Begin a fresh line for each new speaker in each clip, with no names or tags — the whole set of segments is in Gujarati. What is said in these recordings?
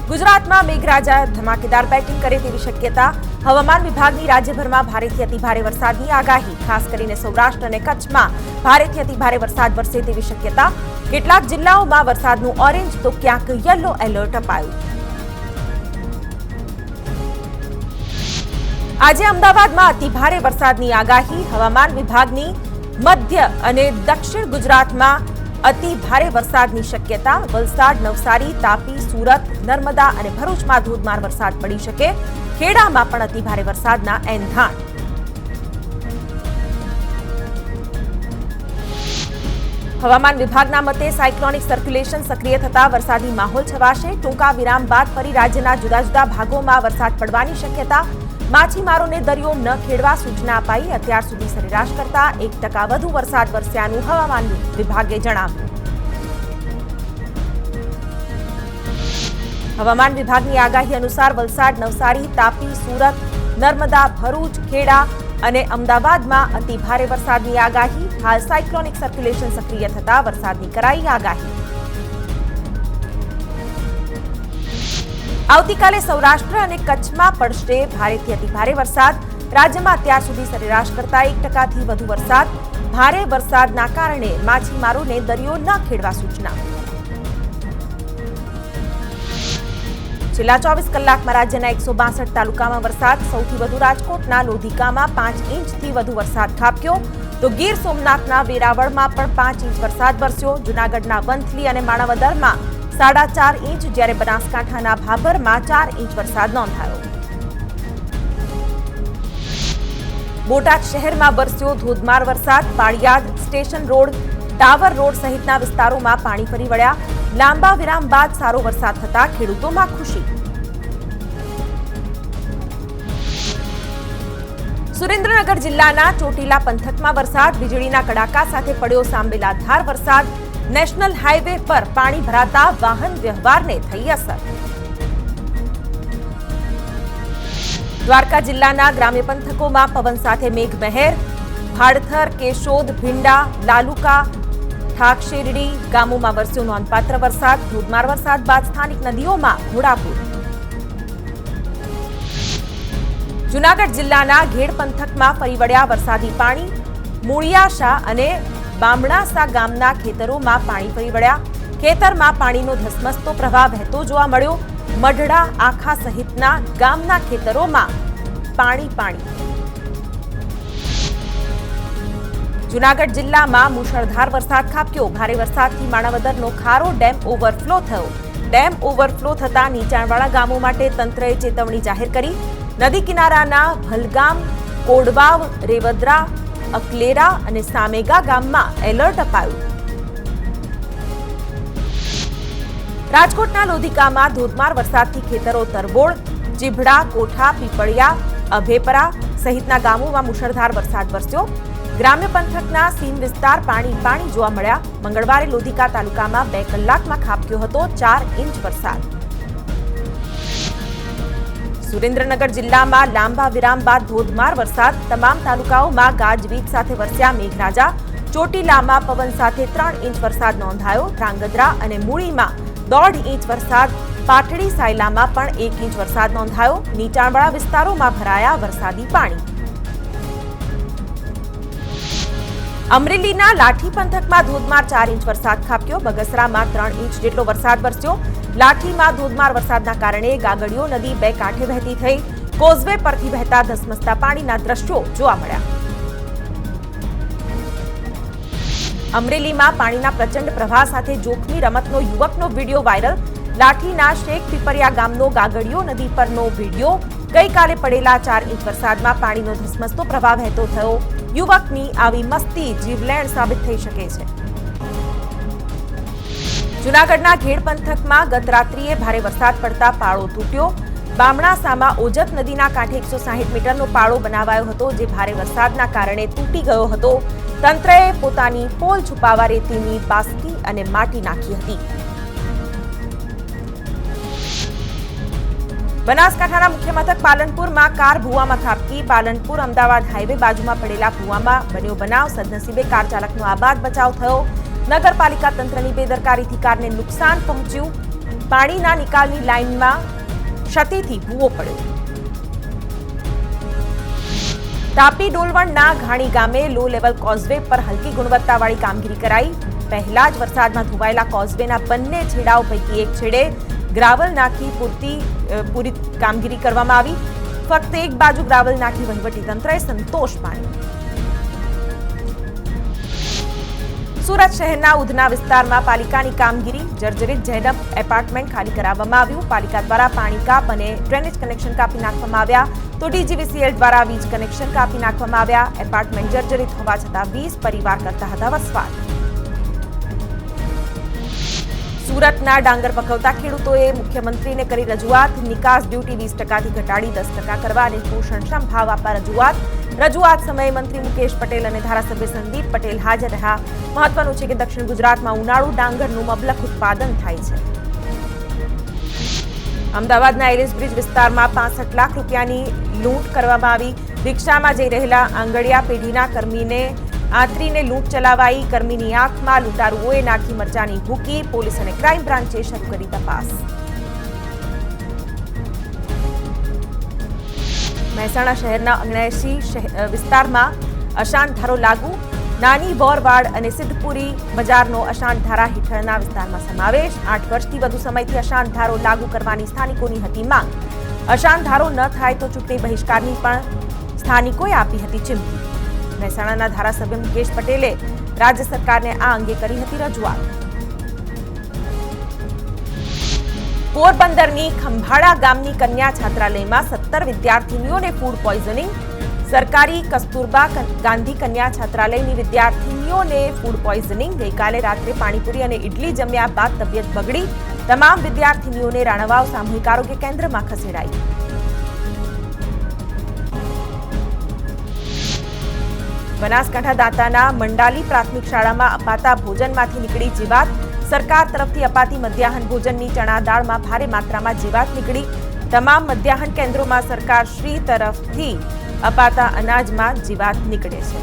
ગુજરાતમાં મેઘરાજા ધમાકેદાર બેટિંગ કરે તેવી શક્યતા. હવામાન વિભાગની રાજ્યભરમાં ભારેથી અતિભારે વરસાદની આગાહી. ખાસ કરીને સૌરાષ્ટ્ર અને કચ્છમાં ભારેથી અતિભારે વરસાદ વરસે તેવી શક્યતા. કેટલાક જિલ્લાઓમાં વરસાદનું ઓરેન્જ તો ક્યાંક યલો એલર્ટ અપાયું. આજે અમદાવાદમાં અતિભારે વરસાદની આગાહી. હવામાન વિભાગની મધ્ય અને દક્ષિણ ગુજરાતમાં અતિ ભારે વરસાદની શક્યતા. વલસાડ, નવસારી, તાપી, સુરત, નર્મદા અને ભરૂચમાં ધોધમાર વરસાદ પડી શકે. ખેડામાં પણ અતિ ભારે વરસાદના એંધાણ. હવામાન વિભાગના મતે સાયક્લોનિક સર્ક્યુલેશન સક્રિય થતા વરસાદી માહોલ છવાશે. ટૂંકા વિરામ બાદ ફરી રાજ્યના જુદા જુદા ભાગોમાં વરસાદ પડવાની શક્યતા. માછીમારોને દરિયો ન ખેડવા સૂચના અપાઈ. અત્યાર સુધી સરેરાશ કરતા 1% વધુ વરસાદ વરસ્યાનું હવામાન વિભાગે જણાવ્યું. હવામાન વિભાગની આગાહી અનુસાર વલસાડ, નવસારી, તાપી, સુરત, નર્મદા, ભરૂચ, ખેડા અને અમદાવાદમાં અતિ ભારે વરસાદની આગાહી. હાલ સાયક્લોનિક સર્ક્યુલેશન સક્રિય થતા વરસાદની કરાઈ આગાહી. આવતીકાલે સૌરાષ્ટ્ર અને કચ્છમાં પડશે ભારેથી અતિભારે વરસાદ. રાજ્યમાં અત્યાર સુધી સરેરાશ કરતા 1%થી વધુ વરસાદ. ભારે વરસાદના કારણે માછીમારોને દરિયો ન ખેડવા સૂચના. છેલ્લા 24 કલાકમાં રાજ્યના 162 તાલુકામાં વરસાદ. સૌથી વધુ રાજકોટના લોધિકામાં 5 ઇંચથી વધુ વરસાદ ખાબક્યો. તો ગીર સોમનાથના વેરાવળમાં પણ 5 ઇંચ વરસાદ વરસ્યો. જૂનાગઢના વંથલી અને માણાવદરમાં 4.5 ઇંચ, જ્યારે બનાસકાંઠાના ભાભરમાં 4 ઇંચ વરસાદ નોંધાયો. બોટાદ શહેરમાં વરસ્યો ધોધમાર વરસાદ. Paliyad, station road, tower road સહિતના વિસ્તારોમાં પાણી ફરી વળ્યા. લાંબા વિરામ બાદ સારો વરસાદ થતા ખેડૂતોમાં ખુશી. સુરેન્દ્રનગર જિલ્લાના ચોટીલા પંથકમાં વરસાદ. વીજળીના કડાકા સાથે પડ્યો સાંબેલાધાર વરસાદ. નેશનલ હાઈવે પર પાણી ભરાતા વાહન વ્યવહારને થઈ અસર. દ્વારકા જિલ્લાના ગ્રામ્ય પંથકોમાં પવન સાથે મેઘમહેર. ભાડથર, કેશોદ, ભીંડા, લાલુકા, ઠાકશેરડી ગામોમાં વરસ્યો નોંધપાત્ર વરસાદ. ધોધમાર વરસાદ બાદ સ્થાનિક નદીઓમાં ઘોડાપૂર. જૂનાગઢ જિલ્લાના ઘેડ પંથકમાં ફરી વળ્યા વરસાદી પાણી. મૂળિયાશા અને બામણાસા ગામના ખેતરોમાં પાણી ફરી વળ્યા. ખેતરમાં પાણીનો ધસમસતો પ્રવાહ વહેતો જોવા મળ્યો. મઢડા, આખા સહિતના ગામના ખેતરોમાં પાણી. જૂનાગઢ જિલ્લામાં મુશળધાર વરસાદ ખાબક્યો. ભારે વરસાદથી માણાવદરનો ખારો ડેમ ઓવરફ્લો થયો. ડેમ ઓવરફ્લો થતા નીચાણવાળા ગામો માટે તંત્રએ ચેતવણી જાહેર કરી. નદી કિનારાના ભલગામ, કોડવાવ, રેવદરા, અકલેરા અને સામેગા ગામમાં એલર્ટ અપાયું. રાજકોટના લોધિકામાં ધોધમાર વરસાદથી ખેતરો તરબોળ. ચીભડા, કોઠા, પીપળિયા, અભેપરા સહિતના ગામોમાં મુશળધાર વરસાદ વરસ્યો. ગ્રામ્ય પંથકના સીમ વિસ્તાર પાણી જોવા મળ્યા. મંગળવારે લોધિકા તાલુકામાં 2 કલાકમાં ખાબક્યો હતો 4 ઇંચ વરસાદ. સુરેન્દ્રનગર જિલ્લામાં લાંબા વિરામ બાદ ધોધમાર વરસાદ. તમામ તાલુકાઓમાં ગાજવીજ સાથે વરસ્યા મેઘરાજા. ચોટીલામાં પવન સાથે 3 ઇંચ વરસાદ નોંધાયો. ધ્રાંગધ્રા અને મૂળીમાં 1.5 ઇંચ વરસાદ. પાટડી સાયલામાં પણ 1 ઇંચ વરસાદ નોંધાયો. નીચાણવાળા વિસ્તારોમાં ભરાયા વરસાદી પાણી. અમરેલીના લાઠી પંથકમાં ધોધમાર 4 ઇંચ વરસાદ ખાબક્યો. બગસરામાં 3 ઇંચ જેટલો વરસાદ વરસ્યો. લાઠીમાં ધોધમાર વરસાદના કારણે ગાગડીઓ નદી 2 કાંઠે વહેતી થઈ. કોઝવે પરથી વહેતા ધસમસતા પાણીના દ્રશ્યો જોવા મળ્યા. અમરેલીમાં પાણીના પ્રચંડ પ્રવાહ સાથે જોખમી રમતનો યુવકનો વિડીયો વાયરલ. લાઠીના શેખ પીપરિયા ગામનો ગાગડીઓ નદી પરનો વિડીયો. ગઈકાલે પડેલા 4 ઇંચ વરસાદમાં પાણીનો ધસમસતો પ્રવાહ વહેતો થયો. યુવકની આવી મસ્તી જીવલેણ સાબિત થઈ શકે છે. જૂનાગઢના ઘેડ પંથકમાં ગત રાત્રિએ ભારે વરસાદ પડતા પાળો તૂટ્યો. બામણાસામાં ઓજત નદીના કાંઠે 160 મીટરનો પાળો બનાવાયો હતો, જે ભારે વરસાદના કારણે તૂટી ગયો હતો. તંત્રએ પોતાની પોલ છુપાવવા રેતીની બાસ્કી અને માટી નાખી હતી. બનાસકાંઠાના મુખ્ય મથક પાલનપુરમાં કાર ભૂવામાં ખાબકી. પાલનપુર અમદાવાદ હાઈવે બાજુમાં પડેલા ભૂવામાં બન્યો બનાવ. સદનસીબે કાર ચાલકનો આબાદ બચાવ થયો. નગરપાલિકા તંત્રની બેદરકારીથી કારને નુકસાન પહોંચ્યું. પાણીના નિકાલની લાઇનમાં ક્ષતિથી ભૂવો પડ્યો. તાપી ડોલવણના ઘાણી ગામે લો લેવલ કોઝવે પર હલકી ગુણવત્તાવાળી કામગીરી કરાઈ. પહેલા જ વરસાદમાં ધોવાયેલા કોઝવેના બંને છેડાઓ પૈકી એક છેડે ગ્રાવલ નાખી પૂરી કામગીરી કરવામાં આવી. ફક્ત એક બાજુ ગ્રાવલ નાખી વહીવટીતંત્રએ સંતોષ માન્યો. સુરત શહેરના ઉધના વિસ્તારમાં પાલિકાની કામગીરી. જર્જરિત જૈનબ એપાર્ટમેન્ટ ખાલી કરાવવામાં આવ્યું. પાલિકા દ્વારા પાણી કાપ અને ડ્રેનેજ કનેક્શન કાપી નાખવામાં આવ્યા, તો ડીજીવીસીએલ દ્વારા વીજ કનેક્શન કાપી નાખવામાં આવ્યા. એપાર્ટમેન્ટ જર્જરિત હોવા છતાં 20 પરિવાર કરતા હતા વસવાટ. સુરતના ડાંગર પકવતા ખેડૂતોએ મુખ્યમંત્રીને કરી રજૂઆત. નિકાસ ડ્યુટી 20%થી ઘટાડી 10% કરવા અને પોષણક્ષમ ભાવ આપવા રજૂઆત સમયે મંત્રી મુકેશ પટેલ અને ધારાસભ્ય સંદીપ પટેલ હાજર રહ્યા. મહત્વનું છે કે દક્ષિણ ગુજરાતમાં ઉનાળુ ડાંગરનું મબલખ ઉત્પાદન થાય છે. અમદાવાદના એલિસ બ્રિજ વિસ્તારમાં 65 લાખ રૂપિયાની લૂંટ કરવામાં આવી. રિક્ષામાં જઈ રહેલા આંગડિયા પેઢીના કર્મીને આંતરીને લૂંટ ચલાવાઈ. કર્મીની આંખમાં લૂંટારુઓએ નાખી મરચાની ભૂકી. પોલીસ અને ક્રાઇમ બ્રાન્ચે શરૂ કરી તપાસ. મહેસાણા શહેરના 79 વિસ્તારમાં અશાંતધારો લાગુ. નાની બોરવાડ અને સિદ્ધપુરી બજારનો અશાંતધારા હેઠળના વિસ્તારમાં સમાવેશ. 8 વર્ષથી વધુ સમયથી અશાંતધારો લાગુ કરવાની સ્થાનિકોની હતી માંગ. અશાંતધારો ન થાય તો ચૂંટણી બહિષ્કારની પણ સ્થાનિકોએ આપી હતી ચીમકી. મહેસાણાના ધારાસભ્ય મુકેશ પટેલે રાજ્ય સરકારને આ અંગે કરી હતી રજૂઆત. પોરબંદરની ખંભાળા ગામની કન્યા છાત્રાલયમાં 17 વિદ્યાર્થીનીઓને ફૂડ પોઈઝનિંગ. સરકારી કસ્તુરબા ગાંધી કન્યા છાત્રાલયની વિદ્યાર્થીનીઓને ફૂડ પોઈઝનિંગ. ગઈકાલે રાત્રે પાણીપુરી અને ઇડલી જમ્યા બાદ તબિયત બગડી. તમામ વિદ્યાર્થીનીઓને રાણાવાવ સામૂહિક આરોગ્ય કેન્દ્રમાં ખસેડાઈ. બનાસકાંઠા દાંતાના મંડાલી પ્રાથમિક શાળામાં અપાતા ભોજનમાંથી નીકળી જીવાત. સરકાર તરફથી અપાતી મધ્યાહન ભોજનની ચણા દાળમાં ભારે માત્રામાં જીવાત નીકળી. તમામ મધ્યાહન કેન્દ્રોમાં સરકારશ્રી તરફથી અપાતા અનાજમાં જીવાત નીકળે છે.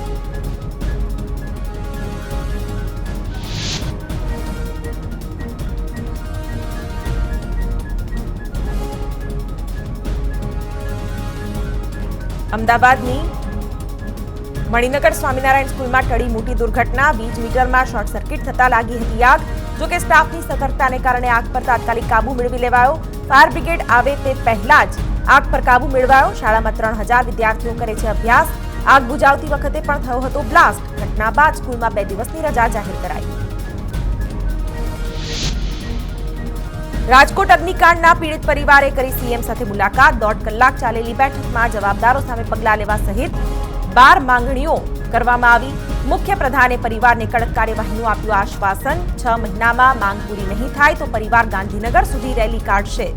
અમદાવાદની મણિનગર સ્વામિનારાયણ સ્કૂલમાં ટળી મોટી દુર્ઘટના. 20 મીટરમાં શોર્ટ સર્કિટ થતા લાગી હતી આગ. જોકે સ્ટાફની સતર્કતાને કારણે આગ પર તાત્કાલિક કાબુ મેળવી લેવાયો. ફાયર બ્રિગેડ આવે તે પહેલા જ આગ પર કાબુ મેળવાયો. શાળામાં 3000 વિદ્યાર્થીઓ કરે છે અભ્યાસ. આગ બુઝાવતી વખતે પણ થયો હતો બ્લાસ્ટ. ઘટના બાદ સ્કૂલમાં 2 દિવસની રજા જાહેર કરાઈ. રાજકોટ અગ્નિકાંડના પીડિત પરિવારે કરી સીએમ સાથે મુલાકાત. 1.5 કલાક ચાલેલી બેઠકમાં જવાબદારો સામે પગલાં લેવા સહિત 12 માંગણીઓ કરવામાં આવી. મુખ્ય પ્રધાને પરિવારને કડક કાર્યવાહીનું આપ્યું આશ્વાસન. 6 મહિનામાં માંગ પૂરી નહીં થાય તો પરિવાર ગાંધીનગર સુધી રેલી કાઢશે.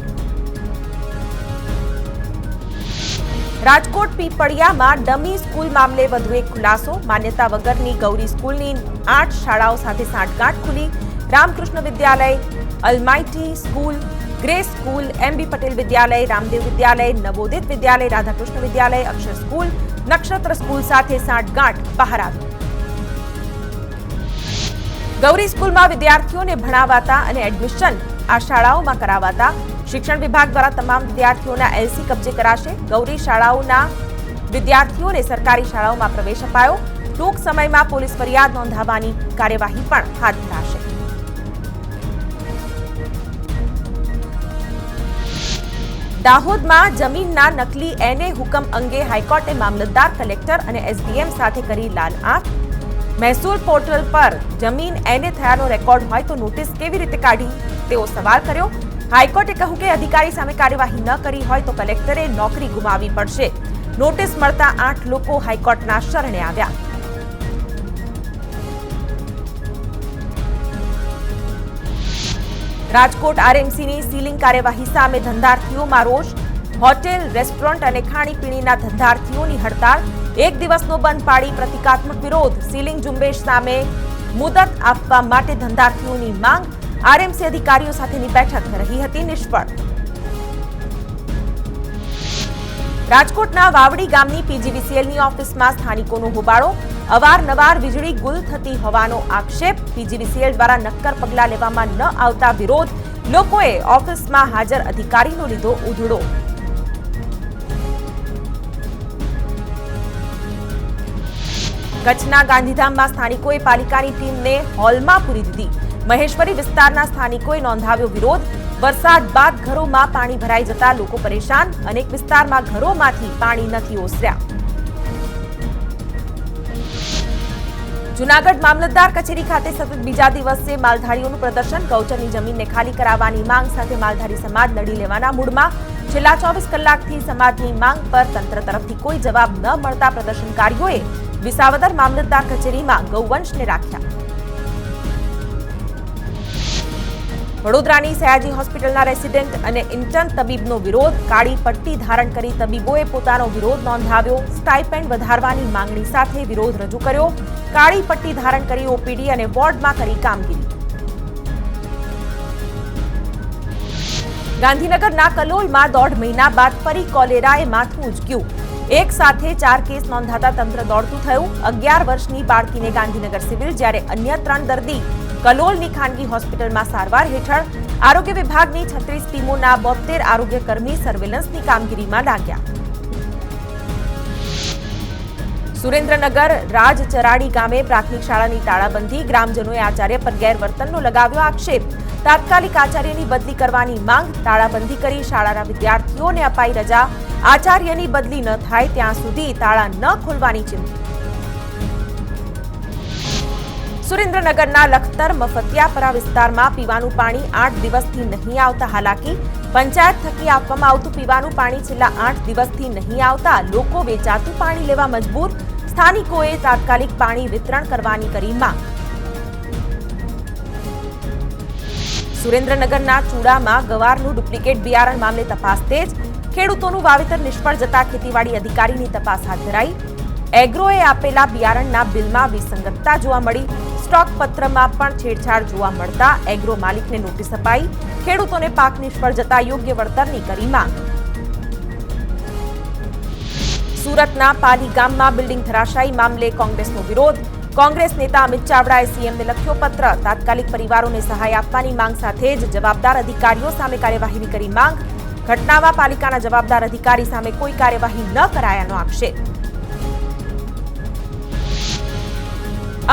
રાજકોટ પીપળિયામાં ડમી સ્કૂલ મામલે વધુ એક ખુલાસો. માન્યતા વગરની ગૌરી સ્કૂલની 8 શાળાઓ સાથે સાંઠગાંઠ ખુલી. Ramakrishna Vidyalaya, almighty school, grace school, MB Patel Vidyalaya, Ramdev Vidyalaya, Navodit Vidyalaya, Radhakrishna Vidyalaya, Akshar school, Nakshatra school સાથે સાંઠગાંઠ બહાર આવી. ગૌરી સ્કૂલમાં વિદ્યાર્થીઓને ભણાવાતા અને એડમિશન આ શાળાઓમાં કરાવાતા. શિક્ષણ વિભાગ દ્વારા તમામ વિદ્યાર્થીઓના એલસી કબજે કરાશે. ગૌરી શાળાઓના વિદ્યાર્થીઓને સરકારી શાળાઓમાં પ્રવેશ અપાયો. ટૂંક સમયમાં પોલીસ ફરિયાદ નોંધાવવાની કાર્યવાહી પણ હાથ ધરાશે. દાહોદમાં જમીનના નકલી એને હુકમ અંગે હાઈકોર્ટે મામલતદાર, કલેક્ટર અને એસડીએમ સાથે કરી લાલ આંખ. મહેસૂલ પોર્ટલ પર જમીન એને થયાનો રેકોર્ડ હોય તો નોટિસ કેવી રીતે કાઢી તેવો સવાલ કર્યો. હાઈકોર્ટે કહ્યું કે અધિકારી સામે કાર્યવાહી ન કરી હોય તો કલેક્ટરે નોકરી ગુમાવવી પડશે. નોટિસ મળતા 8 લોકો હાઈકોર્ટના શરણે આવ્યા. રાજકોટ આરએમસીની સીલિંગ કાર્યવાહી સામે ધંધાર્થીઓમાં રોષ. હોટેલ, રેસ્ટોરન્ટ અને ખાણીપીણીના ધંધાર્થીઓની હડતાળ. 1 દિવસનો બંધ પાડી પ્રતિકાત્મક વિરોધ. સીલિંગ ઝુંબેશ સામે મુદત આપવા માટે ધંધાર્થીઓની માંગ. આરએમસી અધિકારીઓ સાથેની બેઠક રહી હતી નિષ્ફળ. રાજકોટના વાવડી ગામની પીજીવીસીએલની ઓફિસમાં સ્થાનિકોનો હોબાળો. અવારનવાર વીજળી ગુલ થતી હોવાનો આક્ષેપ. પીજીવીસીએલ દ્વારા નક્કર પગલાં લેવામાં ન આવતા વિરોધ. લોકોએ ઓફિસમાં હાજર અધિકારીનો લીધો ઉધડો. કચ્છના ગાંધીધામમાં સ્થાનિકોએ પાલિકાની ટીમને હોલમાં પૂરી દીધી. મહેશ્વરી વિસ્તારના સ્થાનિકોએ નોંધાવ્યો વિરોધ. વરસાદ બાદ ઘરોમાં પાણી ભરાઈ જતા લોકો પરેશાન. અનેક વિસ્તારમાં ઘરોમાંથી પાણી નથી ઓસર્યા. જૂનાગઢ મામલતદાર કચેરી ખાતે સતત બીજા દિવસે માલધારીઓનું પ્રદર્શન. ગૌચરની જમીનને ખાલી કરાવવાની માંગ સાથે માલધારી સમાજ લડી લેવાના મૂડમાં. છેલ્લા 24 કલાકથી સમાજની માંગ પર તંત્ર તરફથી કોઈ જવાબ ન મળતા પ્રદર્શનકારીઓએ વિસાવદર મામલતદાર કચેરીમાં ગૌવંશને રાખ્યા. વડોદરાની સયાજી હોસ્પિટલના રેસિડેન્ટ અને ઇન્ટર્ન તબીબનો વિરોધ. કાળી પટ્ટી ધારણ કરી તબીબોએ પોતાનો વિરોધ નોંધાવ્યો. સ્ટાઇપેન્ડ વધારવાની માંગણી સાથે વિરોધ રજૂ કર્યો. કાળી પટ્ટી ધારણ કરી ઓપીડી અને વોર્ડમાં કરી કામગીરી. ગાંધીનગરના કલોલમાં 1.5 મહિના બાદ ફરી કોલેરાએ માથું ઉંચક્યું. એક સાથે 4 કેસ નોંધાતા તંત્ર દોડતું થયું. 11 વર્ષની બાળકીને ગાંધીનગર સિવિલ, જ્યારે અન્ય 3 દર્દી કલોલની ખાનગી હોસ્પિટલમાં સારવાર હેઠળ. આરોગ્ય વિભાગની 36 ટીમોના 72 આરોગ્યકર્મી સર્વેલન્સની કામગીરીમાં લાગ્યા. સુરેન્દ્રનગર રાજચરાડી ગામે પ્રાથમિક શાળાની તાળાબંધી. ગ્રામજનોએ આચાર્ય પર ગેરવર્તનનો લગાવ્યો આક્ષેપ. તાત્કાલિક આચાર્યની બદલી કરવાની માંગ. તાળાબંધી કરી શાળાના વિદ્યાર્થીઓને અપાઈ રજા. આચાર્યની બદલી ન થાય ત્યાં સુધી તાળા ન ખોલવાની ચીમકી. સુરેન્દ્રનગરના લખતર મફતિયાપરા વિસ્તારમાં પીવાનું પાણી 8 દિવસથી નહીં આવતા હાલાકી. પંચાયત થકી આપવામાં આવતું પીવાનું પાણી છેલ્લા 8 દિવસથી નહીં આવતા લોકો વેચાતું પાણી લેવા મજબૂર. સ્થાનિકોએ તાત્કાલિક પાણી વિતરણ કરવાની કરી માંગ. સુરેન્દ્રનગરના ચૂડામાં ગવારનું ડુપ્લિકેટ બિયારણ મામલે તપાસ તેજ. ખેડૂતોનું વાવેતર નિષ્ફળ જતા ખેતીવાડી અધિકારીની તપાસ હાથ ધરાઈ. એગ્રોએ આપેલા બિયારણના બિલમાં વિસંગતતા જોવા મળી. સ્ટોક પત્રમાં પણ છેડછાડ જોવા મળતા એગ્રો માલિકને નોટિસ અપાઈ. ખેડૂતોને પાક નિષ્ફળ જતા યોગ્ય વળતરની કરી માંગ. સુરતના પાલી ગામમાં બિલ્ડિંગ ધરાશાયી મામલે કોંગ્રેસનો વિરોધ. કોંગ્રેસ નેતા અમિત ચાવડાએ સીએમને લખ્યો પત્ર. તાત્કાલિક પરિવારોને સહાય આપવાની માંગ સાથે જ જવાબદાર અધિકારીઓ સામે કાર્યવાહીની કરી માંગ. ઘટનામાં પાલિકાના જવાબદાર અધિકારી સામે કોઈ કાર્યવાહી ન કરાયાનો આક્ષેપ.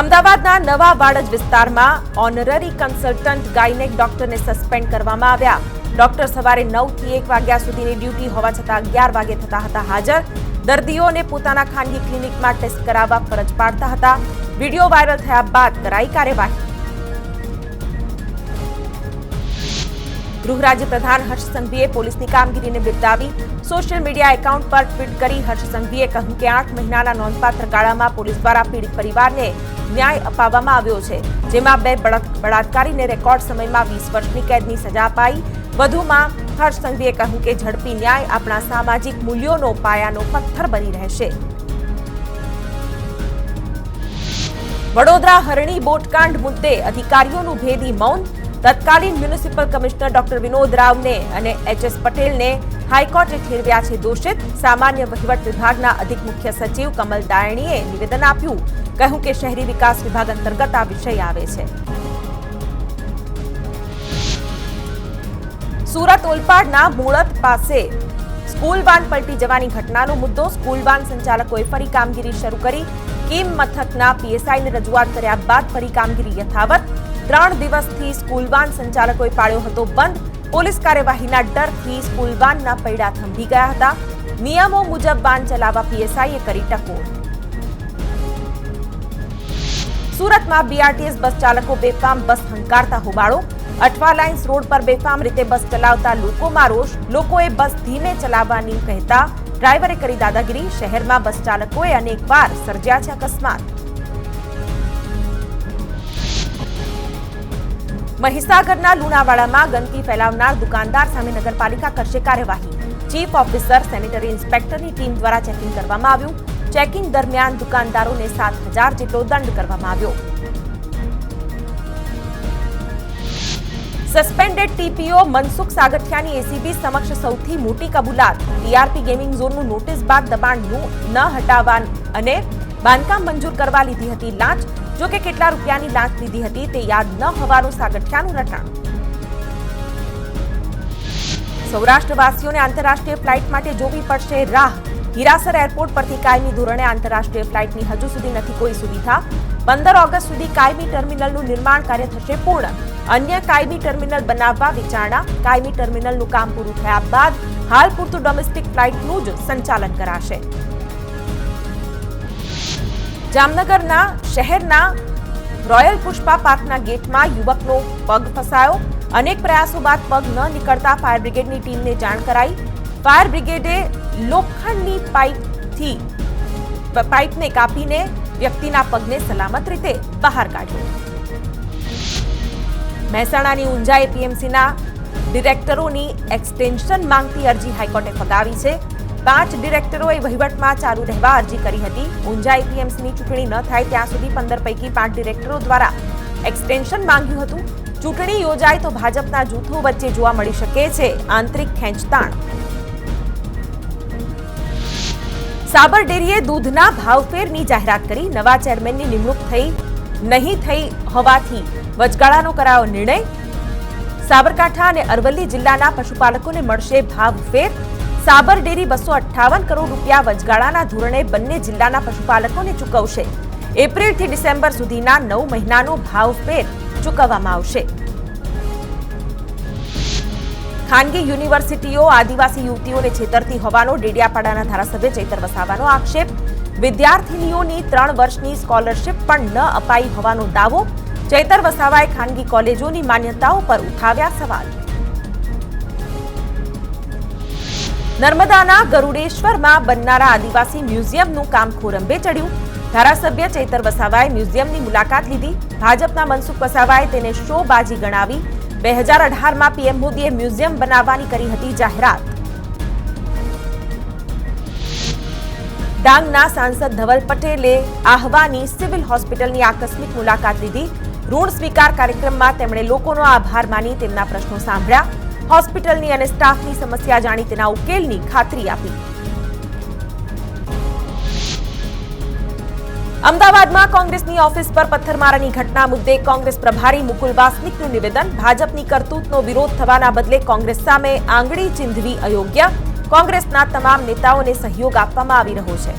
અમદાવાદના નવા વાડજ વિસ્તારમાં ઓનરરી કન્સલ્ટન્ટ ગાયનેક ડોક્ટરને સસ્પેન્ડ કરવામાં આવ્યા. ડોક્ટર સવારે 9 થી 1 વાગ્યા સુધીની ડ્યુટી હોવા છતાં 11 વાગે થતા હતા હાજર. દર્દીઓને પોતાના ખાનગી ક્લિનિકમાં ટેસ્ટ કરાવવા ફરજ પાડતા હતા. વિડીયો વાયરલ થયા બાદ કરાઈ કાર્યવાહી. ગૃહ રાજ્ય પ્રધાન હર્ષ સંઘવીએ પોલીસની કામગીરીને બિરદાવી. સોશિયલ મીડિયા એકાઉન્ટ પર ટ્વીટ કરી હર્ષ સંઘવીએ કહ્યું કે 8 મહિનાના નોંધપાત્ર ગાળામાં પોલીસ દ્વારા પીડિત પરિવારને ન્યાય અપાવવામાં આવ્યો છે, જેમાં 2 બળાત્કારીને રેકોર્ડ સમયમાં 20 વર્ષની કેદની સજા અપાઈ. વધુમાં હર્ષ સંઘવીએ કહ્યું કે ઝડપી ન્યાય આપણા સામાજિક મૂલ્યોનો પાયાનો પથ્થર બની રહેશે. વડોદરા હરણી બોટકાંડ મુદ્દે અધિકારીઓનું ભેદી મૌન. તત્કાલીન મ્યુનિસિપલ કમિશનર ડોક્ટર વિનોદ રાવને અને એચ.એસ. પટેલને હાઈકોર્ટે ઠેરવ્યા છે દોષિત. સામાન્ય વહીવટ વિભાગના અધિક મુખ્ય સચિવ કમલ દાયણીએ નિવેદન આપ્યું. કહ્યું કે શહેરી વિકાસ વિભાગ અંતર્ગત આ વિષય આવે છે. સુરત ઓલપાડના મૂળત પાસે સ્કૂલ વાન પલટી જવાની ઘટનાનો મુદ્દો. સ્કૂલ વાન સંચાલકોએ ફરી કામગીરી શરૂ કરી. કીમ મથકના પીએસઆઈને રજૂઆત કર્યા બાદ ફરી કામગીરી યથાવત. 3 દિવસથી સ્કૂલ વાન સંચાલકોએ પાડ્યો હતો બંધ. પોલીસ કાર્યવાહીના ડરથી સ્કૂલ વાનના પૈડા થંભી ગયા હતા. નિયમો મુજબ વાન ચલાવવા પીએસઆઈએ કરી ટકોર. સુરતમાં બીઆરટીએસ બસ ચાલકો બેફામ બસ હંકારતા હોબાળો. અઠવા લાઇન્સ રોડ પર બેફામ રીતે બસ ચલાવતા લોકોમાં રોષ. લોકોએ બસ ધીમે ચલાવવાની કહેતા ડ્રાઈવરે કરી દાદાગીરી. શહેરમાં બસ ચાલકોએ અનેકવાર સર્જ્યા છે અકસ્માત. મહીસાગરના લુણાવાડામાં ગંદકી ફેલાવનાર દુકાનદાર સામે નગરપાલિકા કરશે કાર્યવાહી. ચીફ ઓફિસર સેનેટરી ઇન્સ્પેક્ટરની ટીમ દ્વારા ચેકિંગ કરવામાં આવ્યું. ચેકિંગ દરમિયાન દુકાનદારોને 7,000 જેટલો દંડ કરવામાં આવ્યો. સસ્પેન્ડેડ ટીપીઓ મનસુખ સાગઠિયાની એસીબી સમક્ષ સૌથી મોટી કબૂલાત. ટીઆરપી ગેમિંગ ઝોનનું નોટિસ બાદ દબાણનું ન હટાવવા અને બાંધકામ મંજૂર કરવા લીધી હતી લાંચ. જો કે કેટલા રૂપિયાની લાંચ લીધી હતી તે યાદ ન હોવાનું સાગઠિયાનું રટાણ. સૌરાષ્ટ્રવાસીઓને આંતરરાષ્ટ્રીય ફ્લાઇટ માટે જોવી પડશે રાહ. હીરાસર એરપોર્ટ પરથી કાયમી ધોરણે આંતરરાષ્ટ્રીય ફ્લાઇટની હજુ સુધી નથી કોઈ સુવિધા. 15 ઓગસ્ટ સુધી કાયમી ટર્મિનલનું નિર્માણ કાર્ય થશે પૂર્ણ. અન્ય કાયમી ટર્મિનલ બનાવવા વિચારણા. કાયમી ટર્મિનલનું કામ પૂરું થયા બાદ હાલ પૂરતું ડોમેસ્ટિક ફ્લાઇટનું જ સંચાલન કરાશે. જામનગરના શહેરના રોયલ પુષ્પા પાર્કના ગેટમાં યુવકનો પગ ફસાયો. અનેક પ્રયાસો બાદ પગ ન નીકળતા ફાયર બ્રિગેડની ટીમને જાણ કરાઈ. ફાયર બ્રિગેડે લોખંડની પાઇપને કાપીને વ્યક્તિના પગને સલામત રીતે બહાર કાઢ્યો. મહેસાણાની ઊંઝા એપીએમસીના ડિરેક્ટરોની એક્સટેન્શન માંગતી અરજી હાઈકોર્ટે ફગાવી છે. 5 ડિરેક્ટરોએ વહીવટમાં ચાલુ રહેવા અરજી કરી હતી. ઊંઝા એપીએમસીની ચૂંટણી ન થાય ત્યાં સુધી 15 પૈકી 5 ડિરેક્ટરો દ્વારા એક્સટેન્શન માંગ્યું હતું. ચૂંટણી યોજાય તો ભાજપના જૂથો વચ્ચે જોવા મળી શકે છે આંતરિક ખેંચતાણ. સાબર ડેરીએ દૂધના ભાવફેરની જાહેરાત કરી. નવા ચેરમેનની નિમણૂક નહીં થઈ હોવાથી વચગાળાનો કરાયો નિર્ણય. સાબરકાંઠા અને અરવલ્લી જિલ્લાના પશુપાલકોને મળશે ભાવફેર. સાબર ડેરી 258 કરોડ રૂપિયા વચગાળાના ધોરણે બંને જિલ્લાના પશુપાલકોને ચૂકવશે. એપ્રિલથી ડિસેમ્બર સુધીના 9 મહિનાનો ભાવફેર ચૂકવવામાં આવશે. ખાનગી યુનિવર્સિટીઓ આદિવાસી યુવતીઓને છેતરતી હોવાનો ડેડિયાપાડાના ધારાસભ્ય ચૈતર વસાવાનો આક્ષેપ. વિદ્યાર્થીનીઓની 3 વર્ષની સ્કોલરશીપ પણ ન અપાઈ હોવાનો દાવો. ચૈતર વસાવાએ ખાનગી કોલેજોની માન્યતાઓ પર ઉઠાવ્યા સવાલ. નર્મદાના ગરુડેશ્વરમાં બનનારા આદિવાસી મ્યુઝિયમનું કામ ખોરંભે ચડ્યું. ધારાસભ્ય ચૈતર વસાવાએ મ્યુઝિયમની મુલાકાત લીધી. ભાજપના મનસુખ વસાવાએ તેને શોબાજી ગણાવી. 2018માં પીએમ મોદીએ મ્યુઝિયમ બનાવવાની કરી હતી જાહેરાત. ડાંગના સાંસદ ધવલ પટેલે આહવાની સિવિલ હોસ્પિટલની આકસ્મિક મુલાકાત લીધી. ઋણ સ્વીકાર કાર્યક્રમમાં તેમણે લોકોનો આભાર માની તેમના પ્રશ્નો સાંભળ્યા. હોસ્પિટલની અને સ્ટાફની સમસ્યા જાણી તેના ઉકેલની ખાતરી આપી. અમદાવાદમાં કોંગ્રેસની ઓફિસ પર પથ્થરમારાની ઘટના મુદ્દે કોંગ્રેસ પ્રભારી મુકુલ વાસનિકનું નિવેદન. ભાજપની કરતૂતનો વિરોધ થવાના બદલે કોંગ્રેસ સામે આંગળી ચીંધવી અયોગ્ય. કોંગ્રેસના તમામ નેતાઓને સહયોગ આપવામાં આવી રહ્યો છે.